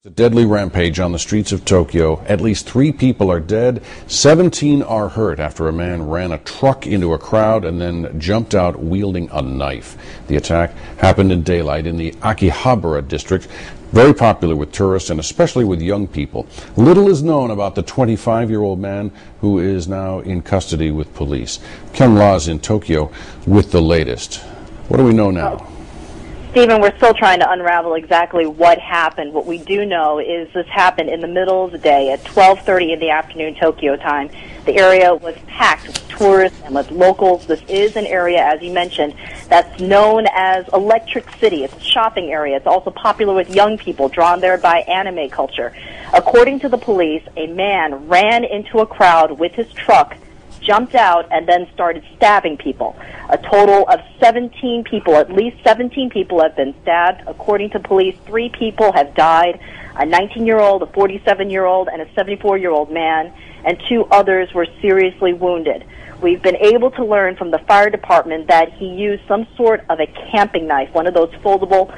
A deadly rampage on the streets of Tokyo. At least 3 people are dead, 17 are hurt after a man ran a truck into a crowd and then jumped out wielding a knife. The attack happened in daylight in the Akihabara district, very popular with tourists and especially with young people. Little is known about the 25-year-old man who is now in custody with police. Kyung La is in Tokyo with the latest. What do we know now? Stephen, we're still trying to unravel exactly what happened. What we do know is this happened in the middle of the day at 12:30 in the afternoon Tokyo time. The area was packed with tourists and with locals. This is an area, as you mentioned, that's known as Electric City. It's a shopping area. It's also popular with young people drawn there by anime culture. According to the police, a man ran into a crowd with his truck, jumped out, and then started stabbing people. A total of 17 people, at least 17 people have been stabbed. According to police, 3 people have died, a 19-year-old, a 47-year-old, and a 74-year-old man, and 2 others were seriously wounded. We've been able to learn from the fire department that he used some sort of a camping knife, one of those foldable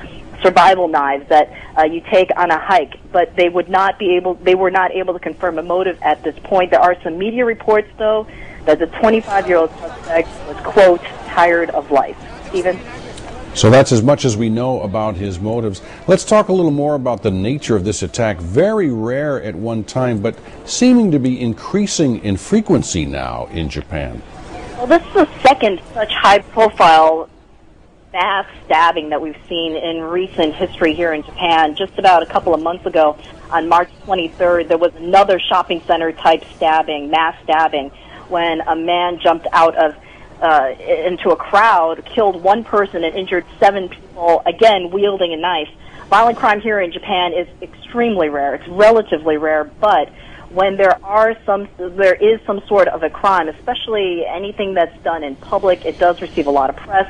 survival knives that you take on a hike, but they were not able to confirm a motive at this point. There are some media reports, though, that the 25-year-old suspect was, quote, tired of life. Stephen? So that's as much as we know about his motives. Let's talk a little more about the nature of this attack. Very rare at one time, but seeming to be increasing in frequency now in Japan. Well, this is the second such high-profile mass stabbing that we've seen in recent history here in Japan. Just about a couple of months ago, on March 23rd, there was another shopping center type stabbing, mass stabbing, when a man jumped out of into a crowd, killed 1 person and injured 7 people, again wielding a knife. Violent crime here in Japan is extremely rare. It's relatively rare, but when there is some sort of a crime, especially anything that's done in public, it does receive a lot of press.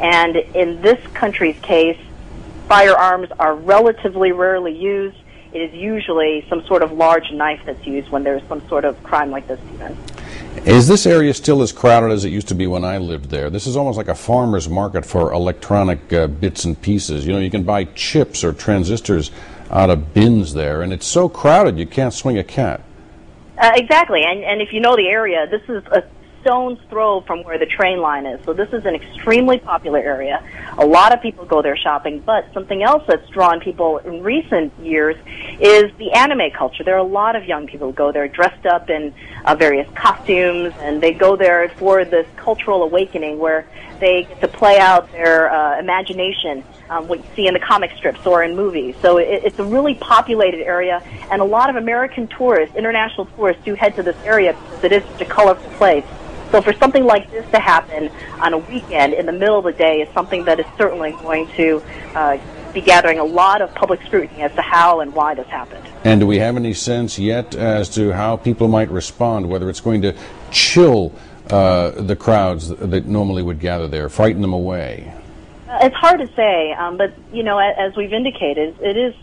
And in this country's case, firearms are relatively rarely used. It is usually some sort of large knife that's used when there's some sort of crime like this event. Is this area still as crowded as it used to be when I lived there? This is almost like a farmer's market for electronic bits and pieces. You know, you can buy chips or transistors out of bins there, and it's so crowded you can't swing a cat. Exactly, and if you know the area, this is a stone's throw from where the train line is. So this is an extremely popular area. A lot of people go there shopping, but something else that's drawn people in recent years is the anime culture. There are a lot of young people who go there dressed up in various costumes, and they go there for this cultural awakening where they get to play out their imagination, what you see in the comic strips or in movies. So it's a really populated area, and a lot of American tourists, international tourists, do head to this area because it is such a colorful place. So for something like this to happen on a weekend in the middle of the day is something that is certainly going to be gathering a lot of public scrutiny as to how and why this happened. And do we have any sense yet as to how people might respond, whether it's going to chill the crowds that normally would gather there, frighten them away? It's hard to say, but, you know, as we've indicated, it is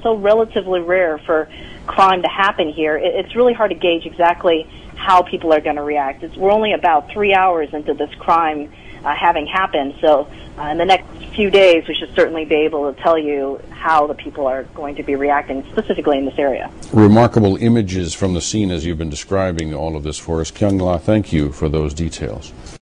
so relatively rare for crime to happen here. It's really hard to gauge exactly how people are going to react. We're only about 3 hours into this crime having happened, so in the next few days we should certainly be able to tell you how the people are going to be reacting, specifically in this area. Remarkable images from the scene as you've been describing all of this for us. Kyung La, thank you for those details.